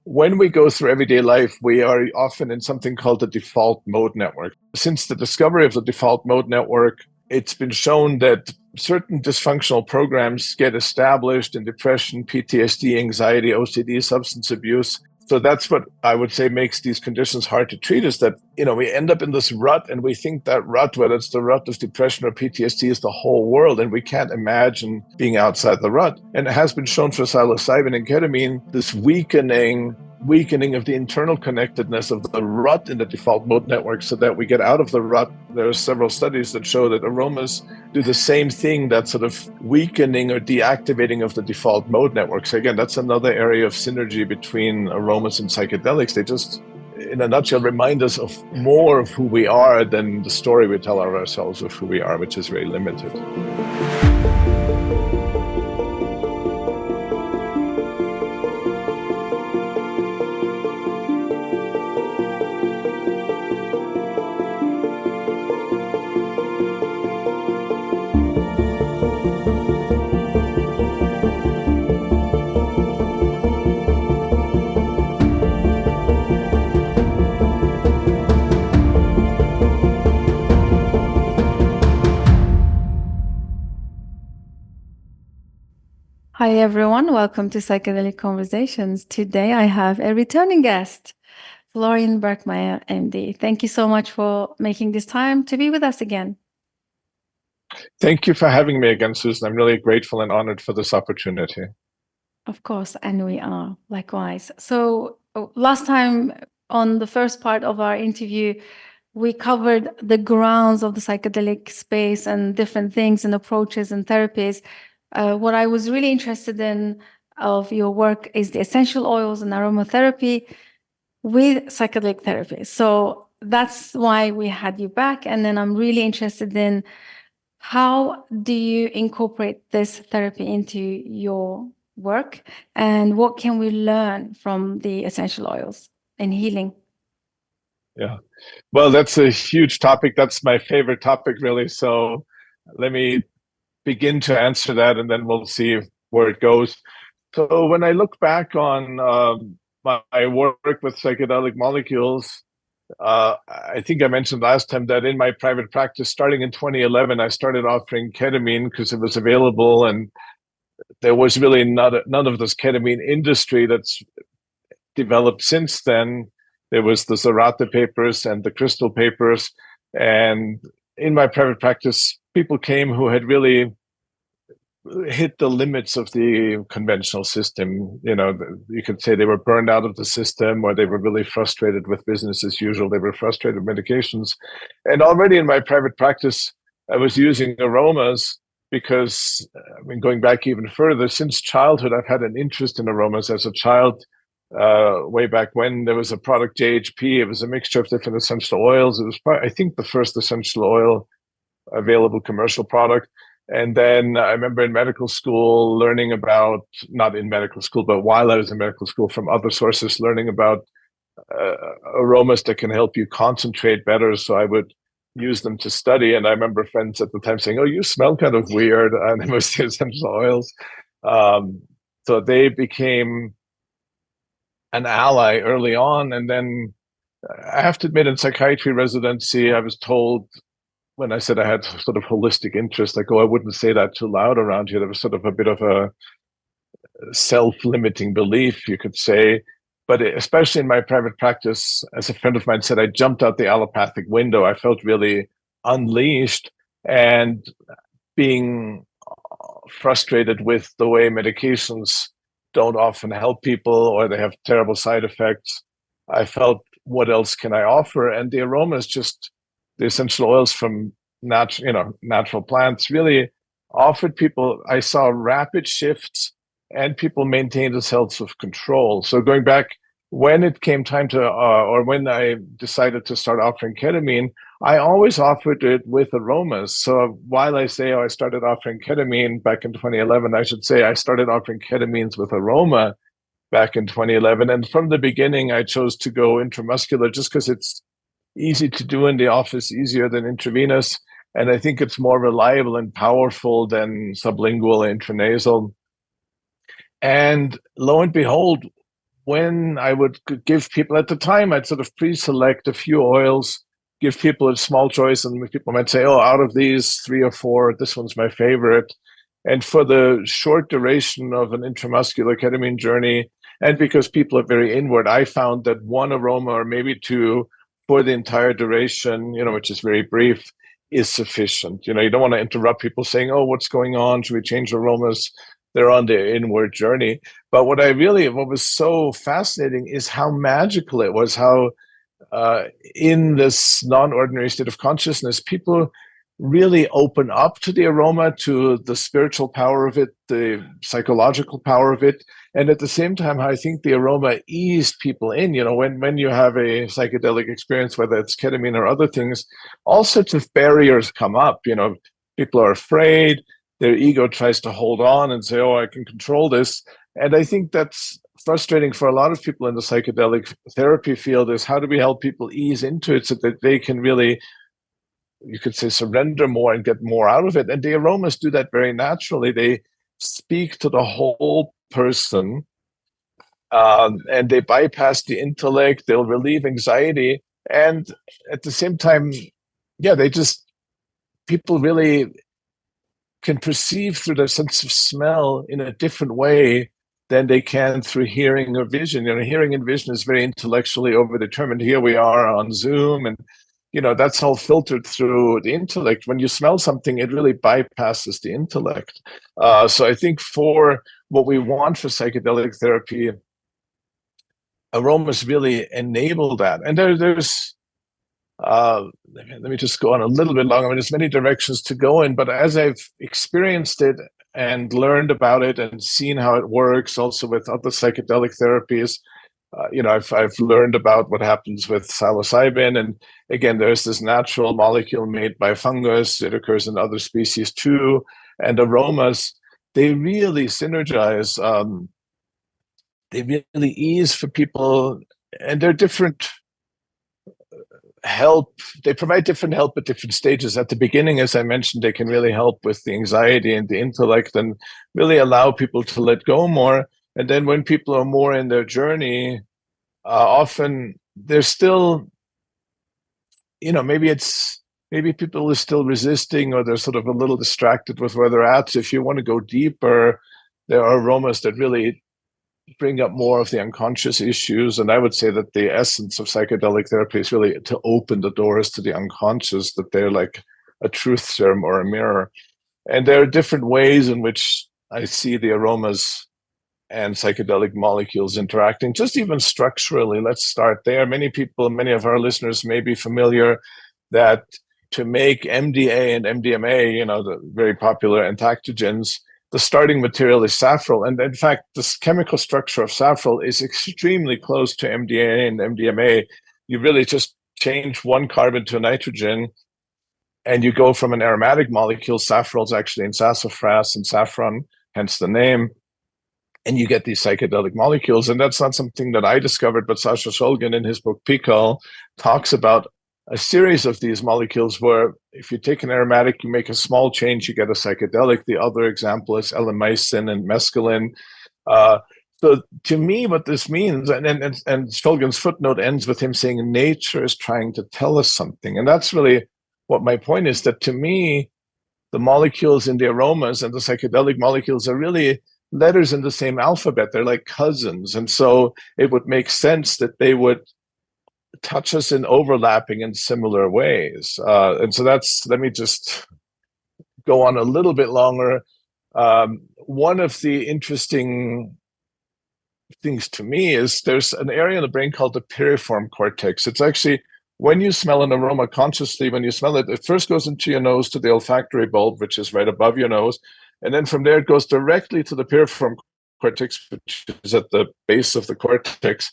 When we go through everyday life, we are often in something called the default mode network. Since the discovery of the default mode network, it's been shown that certain dysfunctional programs get established in depression, PTSD, anxiety, OCD, substance abuse. So that's what I would say makes these conditions hard to treat, is that, we end up in this rut, and we think that rut, whether it's the rut of depression or PTSD, is the whole world, and we can't imagine being outside the rut. And it has been shown for psilocybin and ketamine, this weakening of the internal connectedness of the rut in the default mode network so that we get out of the rut. There are several studies that show that aromas do the same thing, that sort of weakening or deactivating of the default mode network. So again, that's another area of synergy between aromas and psychedelics. They just, in a nutshell, remind us of more of who we are than the story we tell ourselves of who we are, which is very limited. Hi, everyone. Welcome to Psychedelic Conversations. Today, I have a returning guest, Florian Birkmayer, MD. Thank you so much for making this time to be with us again. Thank you for having me again, Susan. I'm really grateful and honored for this opportunity. Of course, and we are, likewise. So last time on the first part of our interview, we covered the grounds of the psychedelic space and different things and approaches and therapies. What I was really interested in of your work is the essential oils and aromatherapy with psychedelic therapy. So that's why we had you back. And then I'm really interested in how do you incorporate this therapy into your work, and what can we learn from the essential oils in healing? Yeah, well, that's a huge topic. That's my favorite topic, really. So let me begin to answer that, and then we'll see where it goes. So when I look back on my work with psychedelic molecules, I think I mentioned last time that in my private practice, starting in 2011, I started offering ketamine because it was available, and there was really none of this ketamine industry that's developed since then. There was the Zarate papers and the Crystal papers. And in my private practice, people came who had really hit the limits of the conventional system. You could say they were burned out of the system, or they were really frustrated with business as usual. They were frustrated with medications. And already in my private practice, I was using aromas because, going back even further, since childhood, I've had an interest in aromas. As a child, way back when, there was a product, JHP. It was a mixture of different essential oils. It was I think the first essential oil available commercial product. And then I remember in medical school learning about, not in medical school, but while I was in medical school, from other sources, learning about aromas that can help you concentrate better. So I would use them to study. And I remember friends at the time saying, "Oh, you smell kind of weird," and it was the essential oils. So they became an ally early on. And then I have to admit, in psychiatry residency, I was told, when I said I had sort of holistic interest, like, "Oh, I wouldn't say that too loud around here." There was sort of a bit of a self-limiting belief, you could say. But especially in my private practice, as a friend of mine said, I jumped out the allopathic window. I felt really unleashed, and being frustrated with the way medications don't often help people, or they have terrible side effects. I felt, what else can I offer? And the aromas, just the essential oils from natural plants, really offered people. I saw rapid shifts, and people maintained a sense of control. So going back, when it came time to, or when I decided to start offering ketamine, I always offered it with aromas. So while I say, I started offering ketamine back in 2011, I should say I started offering ketamines with aroma back in 2011. And from the beginning, I chose to go intramuscular just because it's easy to do in the office, easier than intravenous. And I think it's more reliable and powerful than sublingual or intranasal. And lo and behold, when I would give people at the time, I'd sort of pre-select a few oils, give people a small choice, and people might say, oh, out of these 3 or 4, this one's my favorite. And for the short duration of an intramuscular ketamine journey, and because people are very inward, I found that one aroma or maybe two for the entire duration, which is very brief, is sufficient. You don't want to interrupt people saying, oh, what's going on? Should we change aromas? They're on their inward journey. But what was so fascinating is how magical it was, how in this non-ordinary state of consciousness, people really open up to the aroma, to the spiritual power of it, the psychological power of it. And at the same time, I think the aroma eased people in. When you have a psychedelic experience, whether it's ketamine or other things, all sorts of barriers come up. People are afraid, their ego tries to hold on and say, oh, I can control this. And I think that's frustrating for a lot of people in the psychedelic therapy field, is how do we help people ease into it so that they can really, you could say, surrender more and get more out of it. And the aromas do that very naturally. They speak to the whole person, and they bypass the intellect. They'll relieve anxiety. And at the same time, people really can perceive through their sense of smell in a different way than they can through hearing or vision. Hearing and vision is very intellectually overdetermined. Here we are on Zoom, and that's all filtered through the intellect. When you smell something, it really bypasses the intellect. So I think for what we want for psychedelic therapy, aromas really enable that. And there's let me just go on a little bit longer. There's many directions to go in, but as I've experienced it and learned about it and seen how it works also with other psychedelic therapies, I've learned about what happens with psilocybin. And again, there's this natural molecule made by fungus. It occurs in other species too. And aromas, they really synergize. They really ease for people, and they're different help. They provide different help at different stages. At the beginning, as I mentioned, they can really help with the anxiety and the intellect and really allow people to let go more. And then when people are more in their journey, often they're still, maybe people are still resisting, or they're sort of a little distracted with where they're at. So if you want to go deeper, there are aromas that really bring up more of the unconscious issues. And I would say that the essence of psychedelic therapy is really to open the doors to the unconscious, that they're like a truth serum or a mirror. And there are different ways in which I see the aromas and psychedelic molecules interacting, just even structurally. Let's start there. Many of our listeners may be familiar that to make MDA and MDMA, the very popular entactogens, the starting material is safrole. And in fact, this chemical structure of safrole is extremely close to MDA and MDMA. You really just change one carbon to a nitrogen, and you go from an aromatic molecule. Safrole is actually in sassafras and saffron, hence the name. And you get these psychedelic molecules. And that's not something that I discovered, but Sasha Shulgin in his book Pikal talks about a series of these molecules where if you take an aromatic, you make a small change, you get a psychedelic. The other example is L-amycin and mescaline. So to me, what this means, and Shulgin's footnote ends with him saying, nature is trying to tell us something. And that's really what my point is, that to me, the molecules in the aromas and the psychedelic molecules are really letters in the same alphabet. They're like cousins. And so it would make sense that they would touch us in overlapping in similar ways. And so let me just go on a little bit longer. One of the interesting things to me is there's an area in the brain called the piriform cortex. It's actually, when you smell an aroma consciously, when you smell it, it first goes into your nose to the olfactory bulb, which is right above your nose. And then from there, it goes directly to the piriform cortex, which is at the base of the cortex.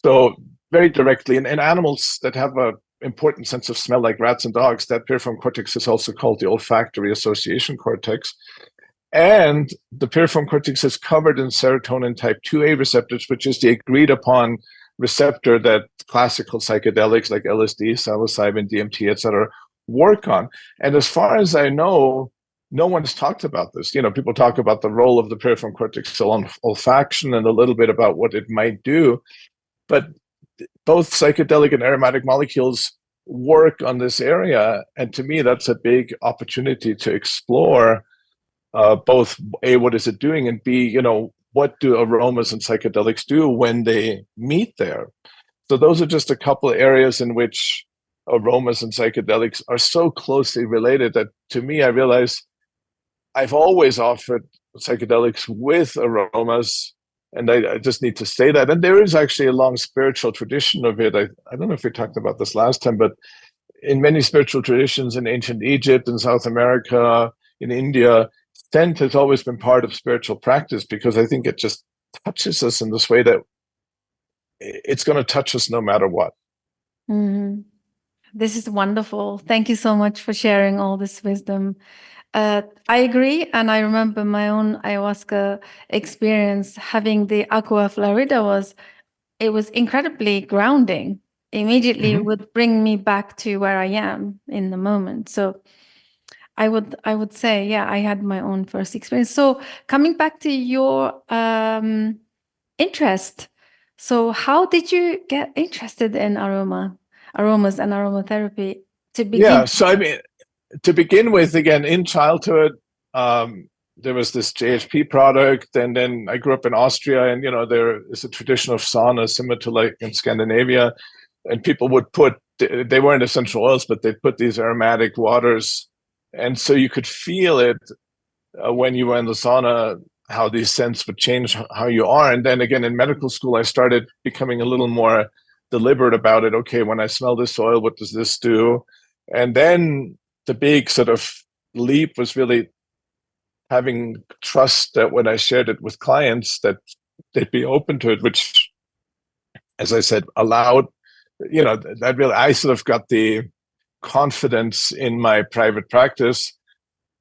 So very directly. And in animals that have an important sense of smell, like rats and dogs, that piriform cortex is also called the olfactory association cortex. And the piriform cortex is covered in serotonin type 2A receptors, which is the agreed upon receptor that classical psychedelics like LSD, psilocybin, DMT, etc., work on. And as far as I know, no one's talked about this. People talk about the role of the peripheral cortex on olfaction and a little bit about what it might do, but both psychedelic and aromatic molecules work on this area. And to me, that's a big opportunity to explore both A, what is it doing, and B, what do aromas and psychedelics do when they meet there? So those are just a couple of areas in which aromas and psychedelics are so closely related that, to me, I realize I've always offered psychedelics with aromas, and I just need to say that. And there is actually a long spiritual tradition of it. I don't know if we talked about this last time, but in many spiritual traditions in ancient Egypt, in South America, in India, scent has always been part of spiritual practice, because I think it just touches us in this way that it's going to touch us no matter what. Mm-hmm. This is wonderful. Thank you so much for sharing all this wisdom. I agree. And I remember my own ayahuasca experience. Having the aqua florida was incredibly grounding. Immediately would bring me back to where I am in the moment. So I would say, yeah, I had my own first experience. So coming back to your interest. So how did you get interested in aromas and aromatherapy to begin? Yeah, so I mean, to begin with, again, in childhood, there was this JHP product, and then I grew up in Austria, and there is a tradition of sauna similar to like in Scandinavia, and people would they weren't essential oils, but they put these aromatic waters, and so you could feel it when you were in the sauna, how these scents would change how you are. And then again, in medical school, I started becoming a little more deliberate about it. Okay, when I smell this oil, what does this do? And then the big sort of leap was really having trust that when I shared it with clients, that they'd be open to it, which, as I said, allowed, that really, I sort of got the confidence in my private practice,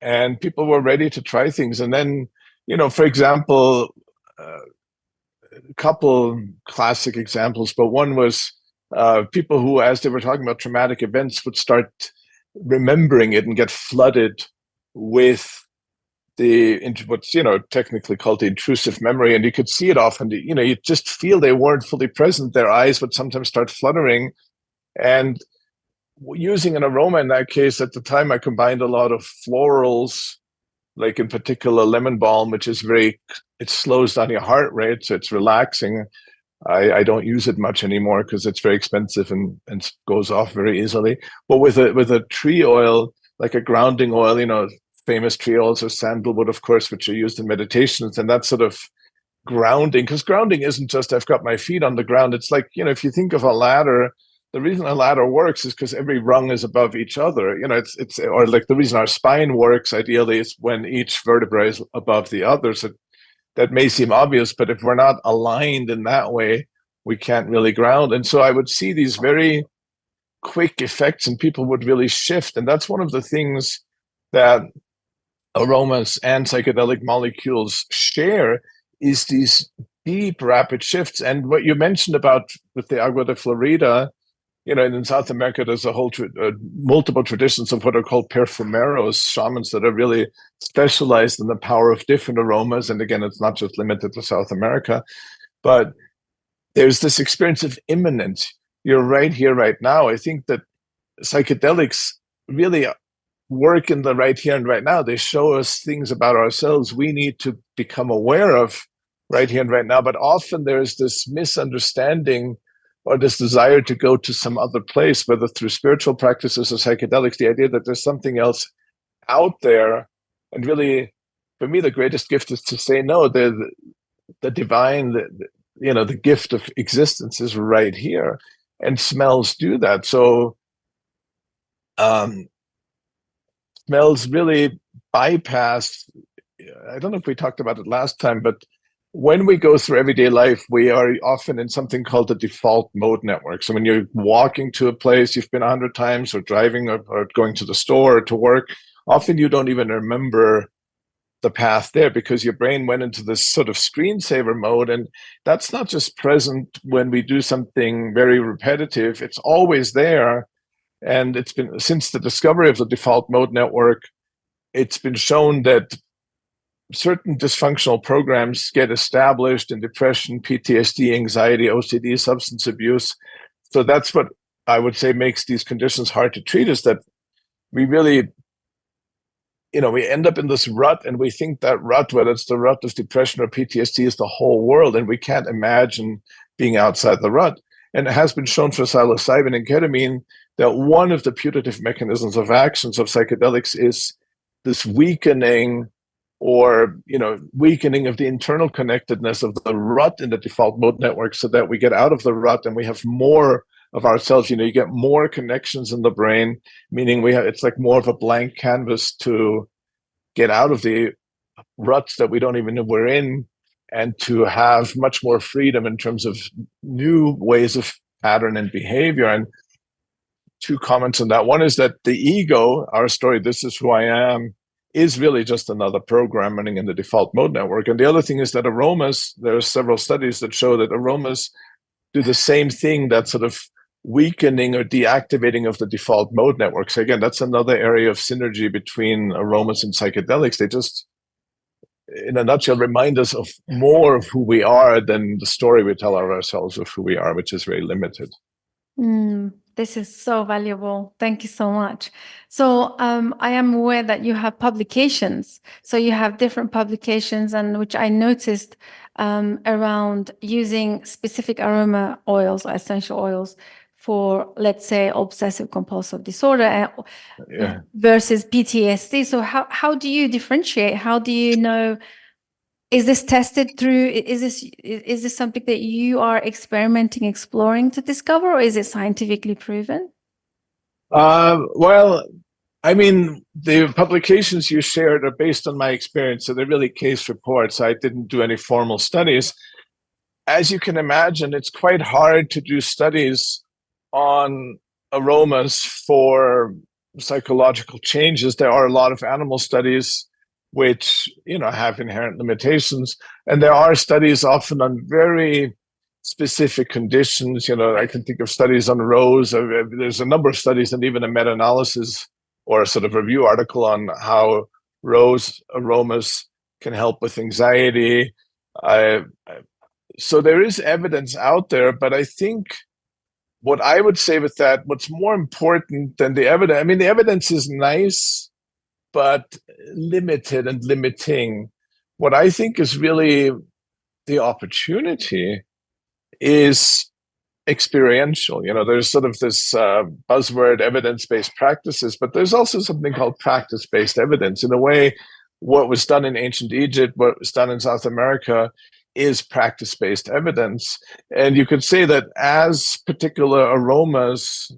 and people were ready to try things. And then, for example, a couple classic examples, but one was people who, as they were talking about traumatic events, would start remembering it and get flooded with what's technically called the intrusive memory. And you could see it often. You just feel they weren't fully present. Their eyes would sometimes start fluttering. And using an aroma in that case, at the time, I combined a lot of florals, like in particular lemon balm, which is it slows down your heart rate, so it's relaxing. I don't use it much anymore because it's very expensive and goes off very easily. But with a tree oil, like a grounding oil, famous tree oils are sandalwood, of course, which are used in meditations, and that's sort of grounding, because grounding isn't just I've got my feet on the ground. It's like, if you think of a ladder, the reason a ladder works is because every rung is above each other. It's or like the reason our spine works ideally is when each vertebra is above the other. So that may seem obvious, but if we're not aligned in that way, we can't really ground. And so I would see these very quick effects, and people would really shift. And that's one of the things that aromas and psychedelic molecules share, is these deep, rapid shifts. And what you mentioned about with the agua de Florida, in South America, there's a whole multiple traditions of what are called perfumeros, shamans that are really specialized in the power of different aromas. And again, it's not just limited to South America, but there's this experience of immanence. You're right here, right now. I think that psychedelics really work in the right here and right now. They show us things about ourselves we need to become aware of right here and right now. But often there's this misunderstanding or this desire to go to some other place, whether through spiritual practices or psychedelics, the idea that there's something else out there. And really, for me, the greatest gift is to say, no, the divine, the gift of existence is right here. And smells do that. So smells really bypass, I don't know if we talked about it last time, but when we go through everyday life, we are often in something called the default mode network. So when you're walking to a place you've been 100 times, or driving, or going to the store or to work, often you don't even remember the path there because your brain went into this sort of screensaver mode. And that's not just present when we do something very repetitive, it's always there. And it's been since the discovery of the default mode network, it's been shown that certain dysfunctional programs get established in depression, PTSD, anxiety, OCD, substance abuse. So that's what I would say makes these conditions hard to treat, is that we really, we end up in this rut, and we think that rut, whether it's the rut of depression or PTSD, is the whole world, and we can't imagine being outside the rut. And it has been shown for psilocybin and ketamine that one of the putative mechanisms of actions of psychedelics is this weakening weakening of the internal connectedness of the rut in the default mode network, so that we get out of the rut and we have more of ourselves. You get more connections in the brain, meaning it's like more of a blank canvas to get out of the ruts that we don't even know we're in, and to have much more freedom in terms of new ways of pattern and behavior. And two comments on that. One is that the ego, our story, this is who I am, is really just another program running in the default mode network. And the other thing is that aromas, there are several studies that show that aromas do the same thing, that sort of weakening or deactivating of the default mode network. So again, that's another area of synergy between aromas and psychedelics. They just, in a nutshell, remind us of more of who we are than the story we tell ourselves of who we are, which is very limited. This is so valuable. Thank you so much. So I am aware that you have publications. So you have different publications, and which I noticed around using specific aroma oils or essential oils for, let's say, obsessive compulsive disorder versus PTSD. So how do you differentiate? How do you know? Is this tested through, is this something that you are experimenting, exploring to discover, or is it scientifically proven? Well, I mean, the publications you shared are based on my experience, so they're really case reports. I didn't do any formal studies. As you can imagine, it's quite hard to do studies on aromas for psychological changes. There are a lot of animal studies which have inherent limitations, and there are studies often on very specific conditions. I can think of studies on rose. There's a number of studies, and even a meta-analysis or a sort of review article on how rose aromas can help with anxiety. So there is evidence out there, but I think what I would say with that, what's more important than the evidence, I mean, the evidence is nice, but limited and limiting. What I think is really the opportunity is experiential. There's sort of this buzzword, evidence-based practices, but there's also something called practice-based evidence. In a way, what was done in ancient Egypt, what was done in South America, is practice-based evidence. And you could say that as particular aromas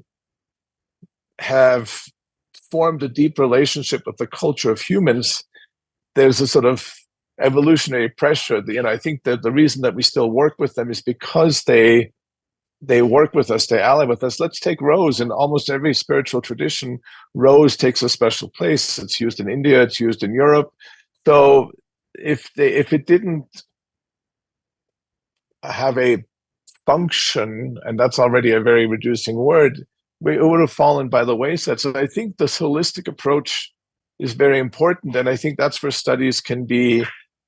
have formed a deep relationship with the culture of humans, there's a sort of evolutionary pressure. I think that the reason that we still work with them is because they work with us, they ally with us. Let's take rose. In almost every spiritual tradition, rose takes a special place. It's used in India, it's used in Europe. So if it didn't have a function, and that's already a very reducing word, it would have fallen by the wayside. So I think this holistic approach is very important, and I think that's where studies can be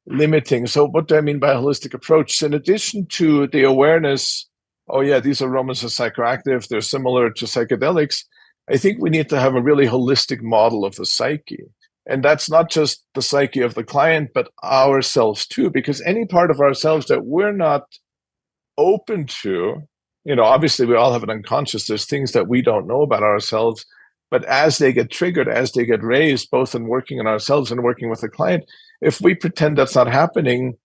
limiting. So what do I mean by a holistic approach? In addition to the awareness, oh yeah, these aromas are psychoactive, they're similar to psychedelics, I think we need to have a really holistic model of the psyche. And that's not just the psyche of the client, but ourselves too, because any part of ourselves that we're not open to, obviously we all have an unconscious, there's things that we don't know about ourselves, but as they get triggered, as they get raised, both in working on ourselves and working with the client, if we pretend that's not happening,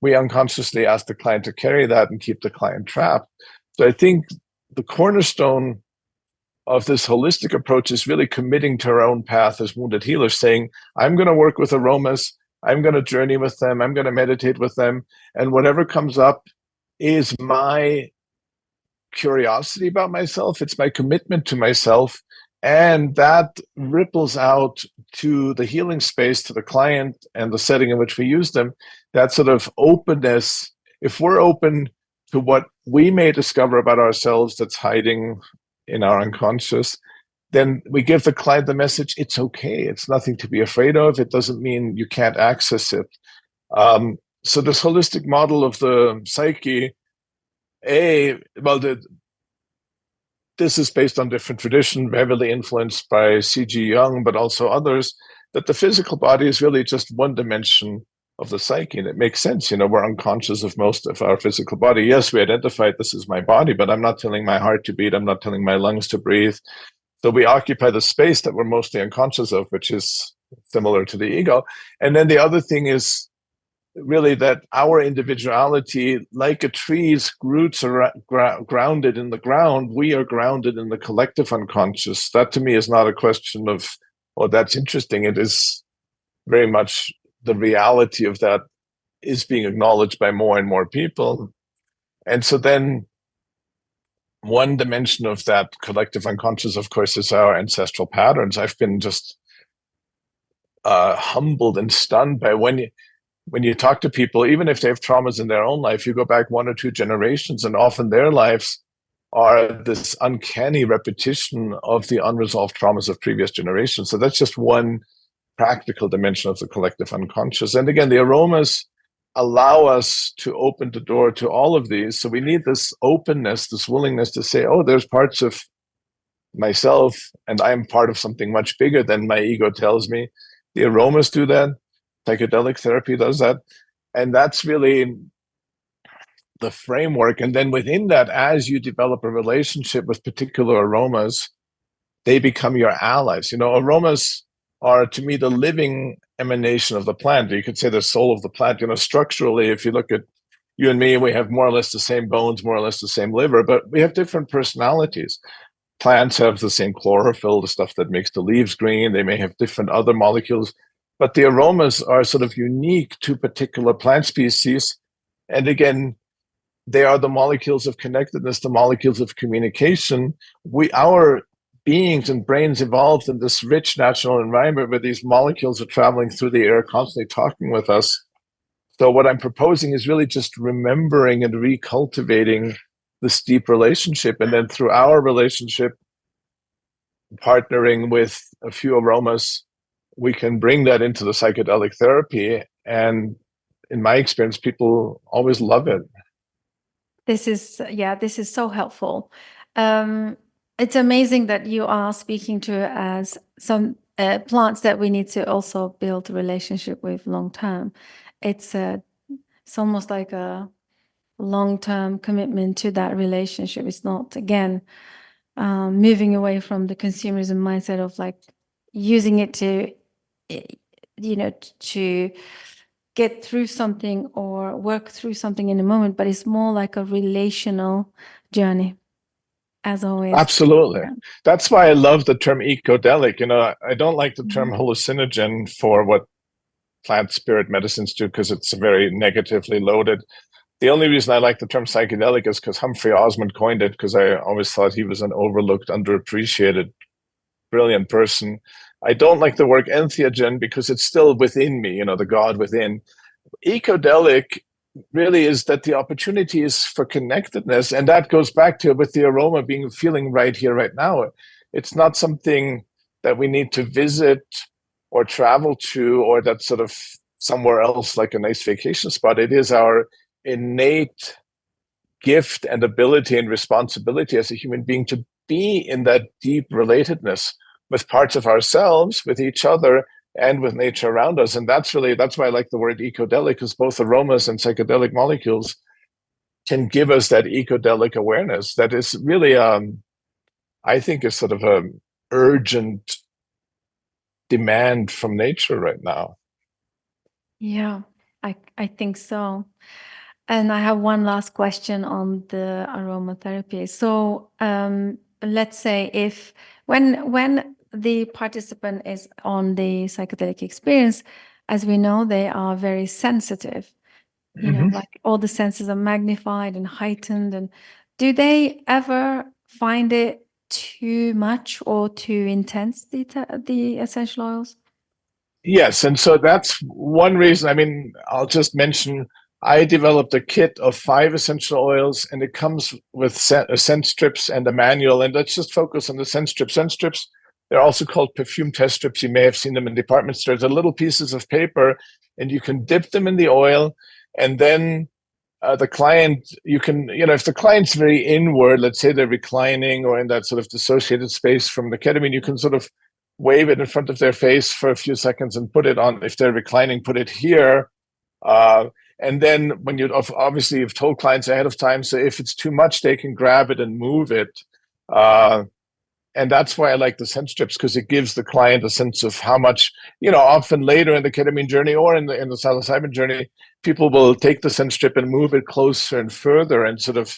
we unconsciously ask the client to carry that and keep the client trapped. So I think the cornerstone of this holistic approach is really committing to our own path as wounded healers, saying, I'm going to work with aromas, I'm going to journey with them, I'm going to meditate with them, and whatever comes up is my curiosity about myself, it's my commitment to myself, and that ripples out to the healing space, to the client and the setting in which we use them. That sort of openness, if we're open to what we may discover about ourselves that's hiding in our unconscious, then we give the client the message, it's okay. It's nothing to be afraid of. It doesn't mean you can't access it. So this holistic model of the psyche, this is based on different tradition, heavily influenced by C.G. Jung, but also others, that the physical body is really just one dimension of the psyche. And it makes sense. We're unconscious of most of our physical body. Yes, we identify this is my body, but I'm not telling my heart to beat. I'm not telling my lungs to breathe. So we occupy the space that we're mostly unconscious of, which is similar to the ego. And then the other thing is really that our individuality, like a tree's roots are grounded in the ground, we are grounded in the collective unconscious. That to me is not a question of, oh, that's interesting. It is very much the reality of that is being acknowledged by more and more people. And so then one dimension of that collective unconscious, of course, is our ancestral patterns. I've been just humbled and stunned by when you talk to people, even if they have traumas in their own life, you go back 1 or 2 generations, and often their lives are this uncanny repetition of the unresolved traumas of previous generations. So that's just one practical dimension of the collective unconscious. And again, the aromas allow us to open the door to all of these. So we need this openness, this willingness to say, oh, there's parts of myself, and I'm part of something much bigger than my ego tells me. The aromas do that. Psychedelic therapy does that. And that's really the framework. And then within that, as you develop a relationship with particular aromas, they become your allies. Aromas are, to me, the living emanation of the plant. You could say the soul of the plant. Structurally, if you look at you and me, we have more or less the same bones, more or less the same liver, but we have different personalities. Plants have the same chlorophyll, the stuff that makes the leaves green. They may have different other molecules, but the aromas are sort of unique to particular plant species. And again, they are the molecules of connectedness, the molecules of communication. Our beings and brains evolved in this rich natural environment where these molecules are traveling through the air, constantly talking with us. So what I'm proposing is really just remembering and recultivating this deep relationship. And then through our relationship, partnering with a few aromas, we can bring that into the psychedelic therapy. And in my experience, people always love it. This is so helpful. It's amazing that you are speaking to as some plants that we need to also build a relationship with long term. It's almost like a long-term commitment to that relationship. It's not, again, moving away from the consumerism mindset of like using it to, to get through something or work through something in a moment, but it's more like a relational journey, as always. Absolutely. Yeah. That's why I love the term ecodelic. I don't like the term hallucinogen for what plant spirit medicines do, because it's very negatively loaded. The only reason I like the term psychedelic is because Humphrey Osmond coined it, because I always thought he was an overlooked, underappreciated, brilliant person. I don't like the word entheogen because it's still within me, the God within. Ecodelic really is that the opportunity is for connectedness. And that goes back to with the aroma being feeling right here, right now. It's not something that we need to visit or travel to, or that's sort of somewhere else like a nice vacation spot. It is our innate gift and ability and responsibility as a human being to be in that deep relatedness with parts of ourselves, with each other, and with nature around us. And that's why I like the word ecodelic, because both aromas and psychedelic molecules can give us that ecodelic awareness that is really, I think, is sort of an urgent demand from nature right now. Yeah, I think so. And I have one last question on the aromatherapy. So let's say when the participant is on the psychedelic experience, as we know, they are very sensitive. Like all the senses are magnified and heightened. And do they ever find it too much or too intense, the essential oils? Yes, and so that's one reason. I mean, I'll just mention, I developed a kit of 5 essential oils, and it comes with scent strips and a manual. And let's just focus on the scent strips. Scent strips They're also called perfume test strips. You may have seen them in department stores. They're little pieces of paper, and you can dip them in the oil, and then the client, you can, if the client's very inward, let's say they're reclining or in that sort of dissociated space from the ketamine, you can sort of wave it in front of their face for a few seconds and put it on. If they're reclining, put it here. And then when obviously you've told clients ahead of time, so if it's too much, they can grab it and move it. And that's why I like the scent strips, because it gives the client a sense of how much, often later in the ketamine journey or in the psilocybin journey, people will take the scent strip and move it closer and further and sort of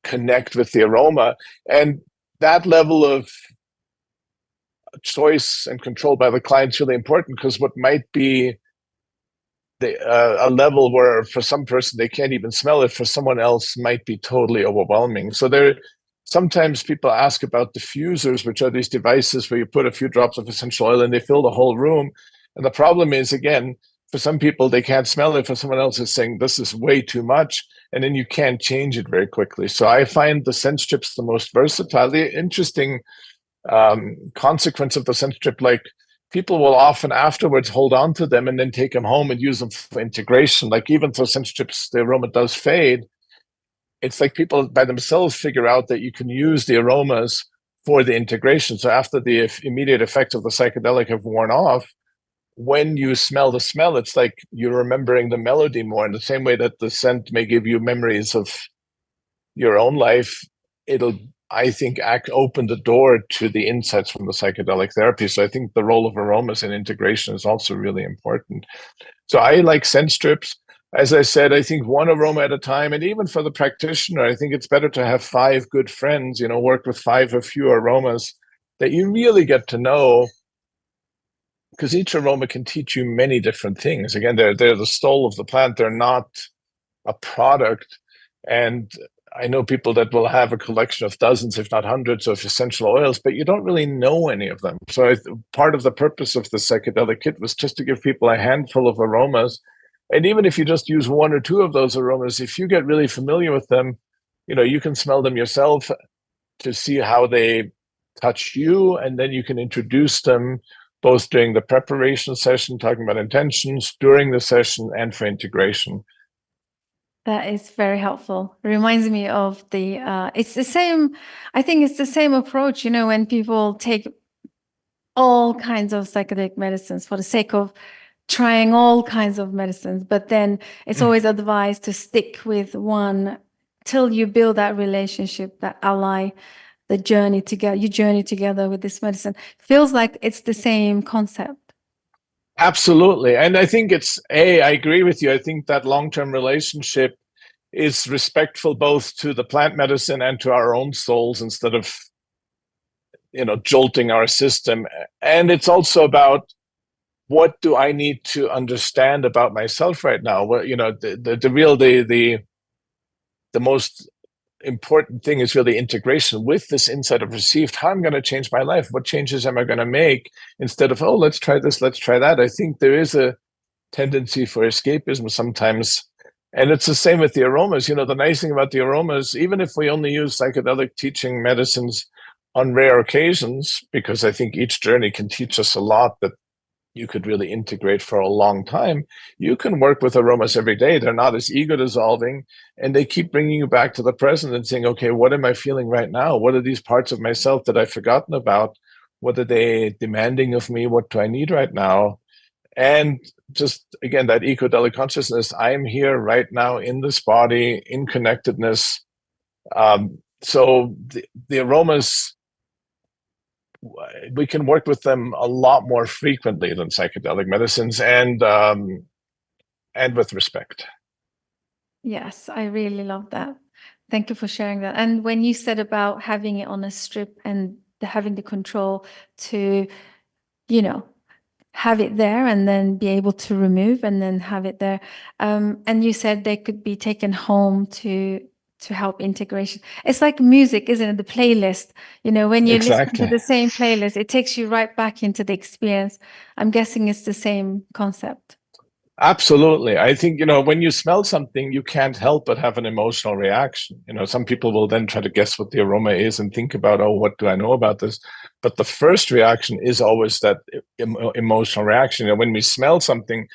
connect with the aroma. And that level of choice and control by the client is really important, because what might be a level where for some person they can't even smell it, for someone else might be totally overwhelming. So sometimes people ask about diffusers, which are these devices where you put a few drops of essential oil and they fill the whole room. And the problem is, again, for some people, they can't smell it. For someone else is saying, this is way too much. And then you can't change it very quickly. So I find the scent strips the most versatile. The interesting consequence of the scent strip, like people will often afterwards hold on to them and then take them home and use them for integration. Like even though scent strips, the aroma does fade, it's like people by themselves figure out that you can use the aromas for the integration. So after the immediate effects of the psychedelic have worn off, when you smell the smell, it's like you're remembering the melody more. In the same way that the scent may give you memories of your own life, it'll, I think, open the door to the insights from the psychedelic therapy. So I think the role of aromas in integration is also really important. So I like scent strips. As I said, I think one aroma at a time, and even for the practitioner, I think it's better to have 5 good friends, work with 5 or fewer aromas that you really get to know, because each aroma can teach you many different things. Again, they're the soul of the plant. They're not a product. And I know people that will have a collection of dozens, if not hundreds, of essential oils, but you don't really know any of them. So part of the purpose of the psychedelic kit was just to give people a handful of aromas. And even if you just use 1 or 2 of those aromas, if you get really familiar with them, you can smell them yourself to see how they touch you. And then you can introduce them both during the preparation session, talking about intentions, during the session, and for integration. That is very helpful. It reminds me of it's the same, I think it's the same approach, when people take all kinds of psychedelic medicines for the sake of trying all kinds of medicines, but then it's always advised to stick with one till you build that relationship, that ally, you journey together with this medicine. Feels like it's the same concept. Absolutely. And I think I agree with you. I think that long-term relationship is respectful both to the plant medicine and to our own souls, instead of, jolting our system. And it's also about, what do I need to understand about myself right now? What, the most important thing is really integration with this insight I've received. How I'm going to change my life? What changes am I going to make? Instead of, let's try this, let's try that. I think there is a tendency for escapism sometimes. And it's the same with the aromas. The nice thing about the aromas, even if we only use psychedelic teaching medicines on rare occasions, because I think each journey can teach us a lot that you could really integrate for a long time, you can work with aromas every day. They're not as ego dissolving, and they keep bringing you back to the present and saying, okay, what am I feeling right now? What are these parts of myself that I've forgotten about? What are they demanding of me? What do I need right now? And just, again, that ecodelic consciousness, I'm here right now in this body, in connectedness. So the aromas, we can work with them a lot more frequently than psychedelic medicines, and with respect. Yes, I really love that. Thank you for sharing that. And when you said about having it on a strip and having the control to, have it there and then be able to remove and then have it there. And you said they could be taken home to help integration. It's like music, isn't it? The playlist, when you listen to the same playlist, it takes you right back into the experience. I'm guessing it's the same concept. Absolutely. I think, when you smell something, you can't help but have an emotional reaction. Some people will then try to guess what the aroma is and think about, oh, what do I know about this? But the first reaction is always that emotional reaction. When we smell something,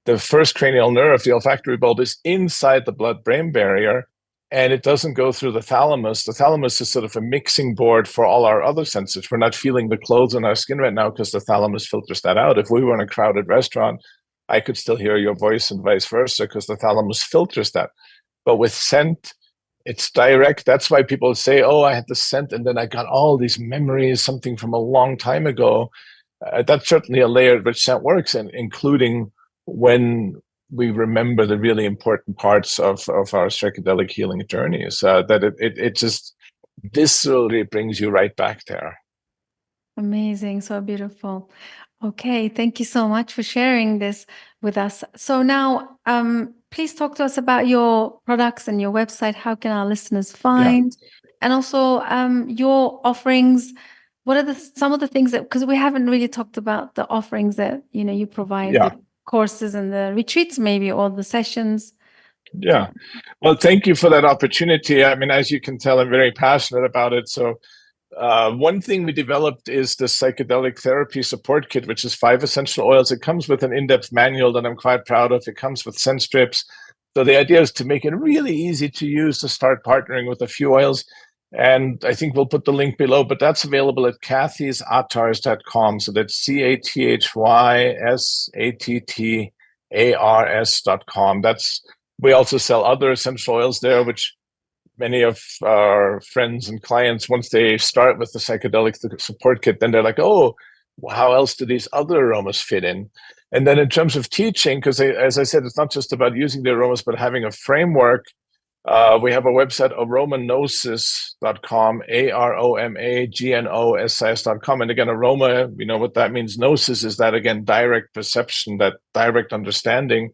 the first cranial nerve, the olfactory bulb, is inside the blood-brain barrier, and it doesn't go through the thalamus. The thalamus is sort of a mixing board for all our other senses. We're not feeling the clothes on our skin right now because the thalamus filters that out. If we were in a crowded restaurant, I could still hear your voice and vice versa because the thalamus filters that. But with scent, it's direct. That's why people say, oh, I had the scent and then I got all these memories, something from a long time ago. That's certainly a layer at which scent works, and including when we remember the really important parts of our psychedelic healing journeys, that it just viscerally brings you right back there. Amazing. So beautiful. Okay, thank you so much for sharing this with us. So now, please talk to us about your products and your website. How can our listeners find, and also your offerings? What are some of the things that, because we haven't really talked about the offerings that you provide, the courses and the retreats, maybe, or the sessions. Yeah. Well, thank you for that opportunity. I mean, as you can tell, I'm very passionate about it. So one thing we developed is the Psychedelic Therapy Support Kit, which is 5 essential oils. It comes with an in-depth manual that I'm quite proud of. It comes with scent strips. So the idea is to make it really easy to use, to start partnering with a few oils. And I think we'll put the link below, but that's available at cathysattars.com. So that's CATHYSATTARS.com. We also sell other essential oils there, which many of our friends and clients, once they start with the Psychedelic Support Kit, then they're like, oh, how else do these other aromas fit in? And then in terms of teaching, because as I said, it's not just about using the aromas, but having a framework. We have a website, aromanognosis.com, AROMAGNOSIS.com. And again, aroma, what that means. Gnosis is that, again, direct perception, that direct understanding.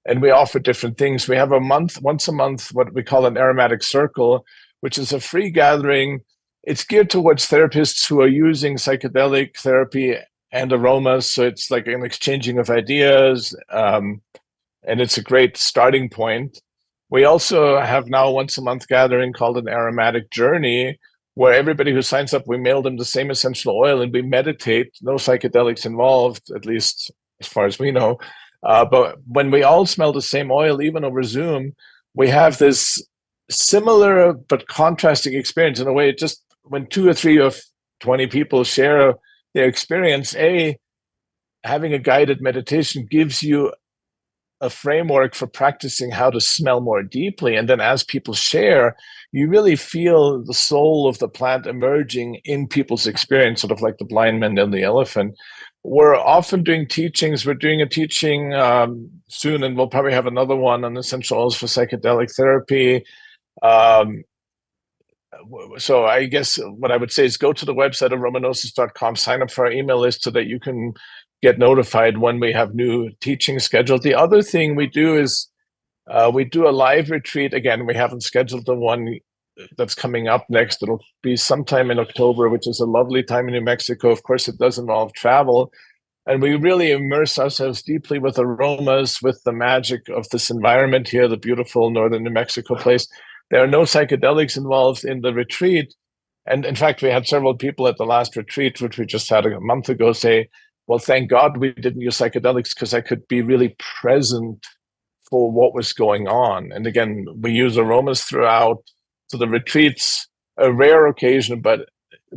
And we offer different things. We have once a month, what we call an aromatic circle, which is a free gathering. It's geared towards therapists who are using psychedelic therapy and aromas. So it's like an exchanging of ideas, and it's a great starting point. We also have now once a month gathering called an aromatic journey, where everybody who signs up, we mail them the same essential oil and we meditate, no psychedelics involved, at least as far as we know. But when we all smell the same oil, even over Zoom, we have this similar but contrasting experience. In a way, just when 2 or 3 of 20 people share their experience, having a guided meditation gives you a framework for practicing how to smell more deeply. And then as people share, you really feel the soul of the plant emerging in people's experience, sort of like the blind man and the elephant. We're often doing teachings. We're doing a teaching soon, and we'll probably have another one on essential oils for psychedelic therapy. So I guess what I would say is go to the website, aromanognosis.com, sign up for our email list so that you can get notified when we have new teachings scheduled. The other thing we do is we do a live retreat. Again, we haven't scheduled the one that's coming up next. It'll be sometime in October, which is a lovely time in New Mexico. Of course, it does involve travel. And we really immerse ourselves deeply with aromas, with the magic of this environment here, the beautiful northern New Mexico place. There are no psychedelics involved in the retreat. And in fact, we had several people at the last retreat, which we just had a month ago, say, well, thank God we didn't use psychedelics because I could be really present for what was going on. And again, we use aromas throughout. So the retreat's a rare occasion, but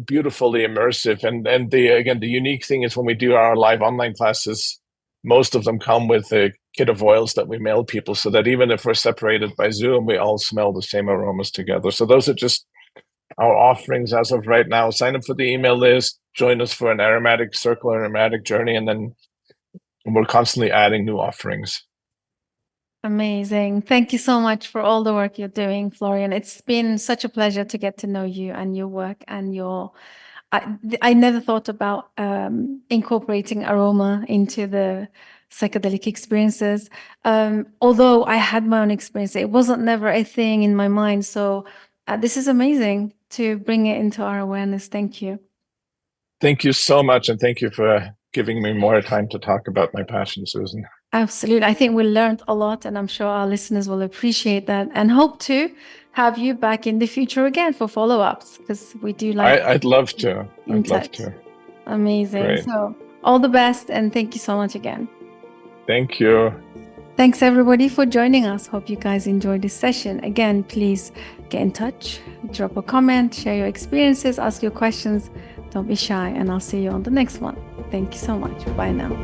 beautifully immersive. And the unique thing is when we do our live online classes, most of them come with a kit of oils that we mail people, so that even if we're separated by Zoom, we all smell the same aromas together. So those are just our offerings as of right now. Sign up for the email list, join us for an aromatic circle, aromatic journey, and then we're constantly adding new offerings. Amazing. Thank you so much for all the work you're doing, Florian. It's been such a pleasure to get to know you and your work and your... I never thought about incorporating aroma into the psychedelic experiences. Although I had my own experience, it wasn't never a thing in my mind. So this is amazing to bring it into our awareness. Thank you. Thank you so much. And thank you for giving me more time to talk about my passion, Susan. Absolutely. I think we learned a lot, and I'm sure our listeners will appreciate that and hope to have you back in the future again for follow-ups, because we do like I'd love to. in I'd love touch. to. Amazing. Great. So all the best, and thank you so much again. Thank you. Thanks everybody for joining us. Hope you guys enjoyed this session. Again, please get in touch, drop a comment, share your experiences, ask your questions. Don't be shy, and I'll see you on the next one. Thank you so much. Bye now.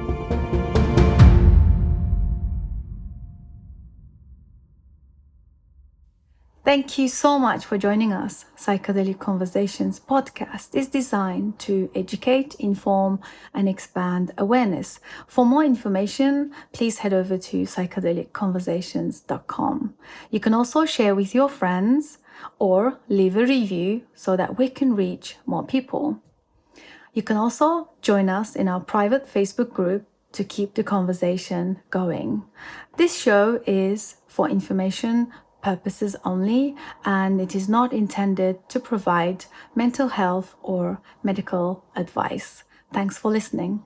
Thank you so much for joining us. Psychedelic Conversations podcast is designed to educate, inform, and expand awareness. For more information, please head over to psychedelicconversations.com. You can also share with your friends or leave a review so that we can reach more people. You can also join us in our private Facebook group to keep the conversation going. This show is for information purposes only, and it is not intended to provide mental health or medical advice. Thanks for listening.